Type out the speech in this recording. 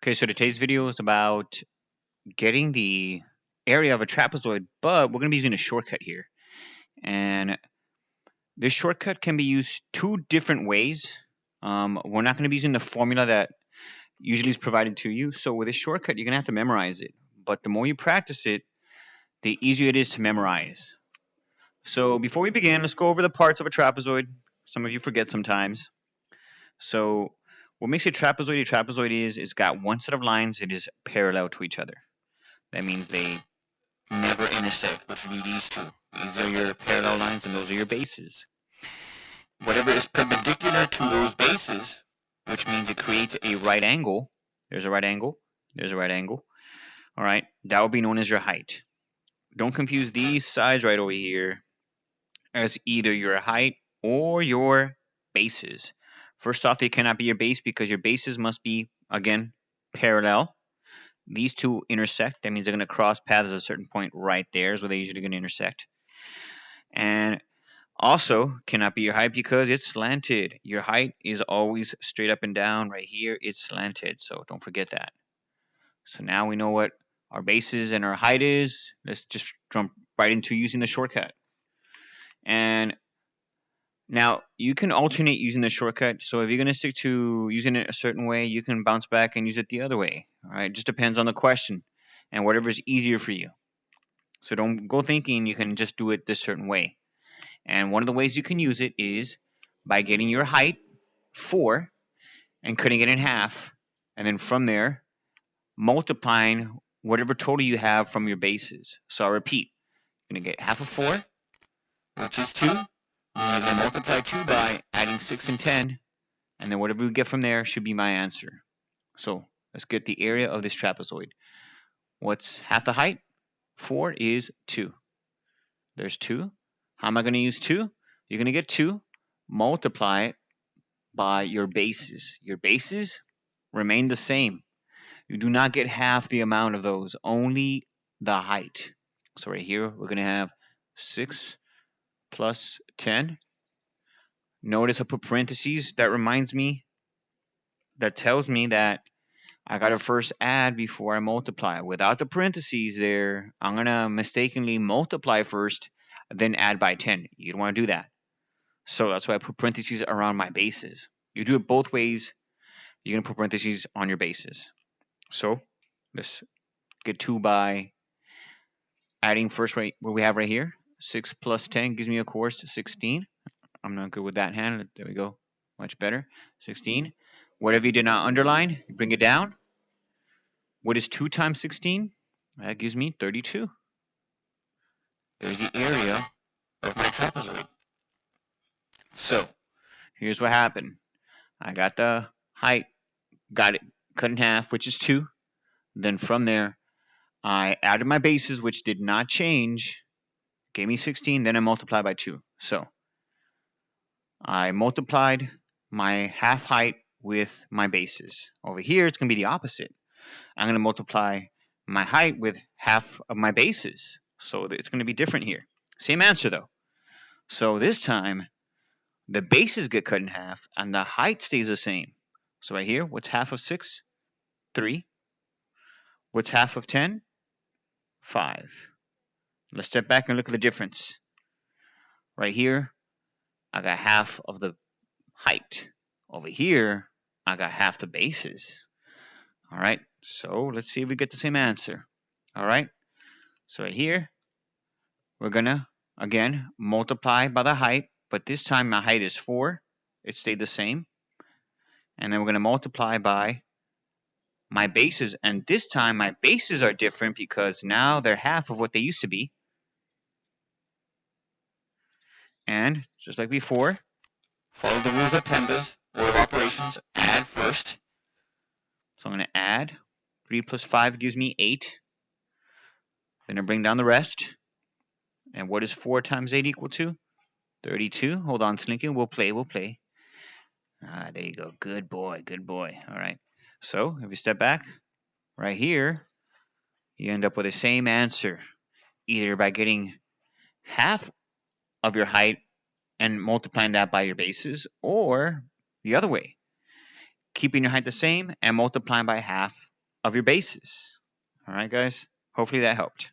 Okay, so today's video is about getting the area of a trapezoid, but we're going to be using a shortcut here. And this shortcut can be used two different ways. We're not going to be using the formula that usually is provided to you. So with this shortcut, you're going to have to memorize it. But the more you practice it, the easier it is to memorize. So before we begin, let's go over the parts of a trapezoid. Some of you forget sometimes. So what makes a trapezoid is it's got one set of lines. It is parallel to each other. That means they never intersect, which would be these two. These are your parallel lines and those are your bases. Whatever is perpendicular to those bases, which means it creates a right angle. There's a right angle. There's a right angle. All right, that will be known as your height. Don't confuse these sides right over here as either your height or your bases. First off, they cannot be your base because your bases must be, again, parallel. These two intersect. That means they're going to cross paths at a certain point right there is where they're usually going to intersect. And also cannot be your height because it's slanted. Your height is always straight up and down. Right here, it's slanted. So don't forget that. So now we know what our bases and our height is. Let's just jump right into using the shortcut. And now you can alternate using the shortcut. So if you're going to stick to using it a certain way, you can bounce back and use it the other way. All right, it just depends on the question and whatever is easier for you. So don't go thinking you can just do it this certain way. And one of the ways you can use it is by getting your height, 4, and cutting it in half. And then from there, multiplying whatever total you have from your bases. So I'll repeat. You're going to get half of 4, which is 2. And then multiply 2 by adding 6 and 10. And then whatever we get from there should be my answer. So let's get the area of this trapezoid. What's half the height? 4 is 2. There's 2. How am I going to use 2? You're going to get 2, multiply it by your bases. Your bases remain the same. You do not get half the amount of those, only the height. So right here, we're going to have 6 plus 10. Notice I put parentheses. That reminds me, that tells me that I got to first add before I multiply. Without the parentheses there, I'm going to mistakenly multiply first, then add by 10. You don't want to do that. So that's why I put parentheses around my bases. You do it both ways. You're going to put parentheses on your bases. So let's get 2 by adding first right what we have right here. 6 plus 10 gives me, of course, 16. I'm not good with that hand. There we go. Much better. 16. Whatever you did not underline, you bring it down. What is 2 times 16? That gives me 32. There's the area of my trapezoid. So here's what happened. I got the height, got it cut in half, which is 2. Then from there, I added my bases, which did not change, gave me 16. Then I multiplied by 2. So I multiplied my half height with my bases. Over here, it's going to be the opposite. I'm going to multiply my height with half of my bases. So it's going to be different here. Same answer, though. So this time, the bases get cut in half, and the height stays the same. So right here, what's half of 6? 3. What's half of 10? 5. Let's step back and look at the difference. Right here, I got half of the height. Over here, I got half the bases. All right, so let's see if we get the same answer. All right, so right here, we're going to, again, multiply by the height, but this time my height is 4. It stayed the same. And then we're going to multiply by my bases, and this time my bases are different because now they're half of what they used to be. And just like before, follow the rules of PEMDAS, order of operations, add first. So I'm going to add. 3 plus 5 gives me 8. Then I bring down the rest. And what is 4 times 8 equal to? 32. Hold on, Slinky. We'll play. There you go. Good boy. All right. So if you step back, right here, you end up with the same answer. Either by getting half of your height and multiplying that by your bases, or the other way, keeping your height the same and multiplying by half of your bases. All right, guys. Hopefully that helped.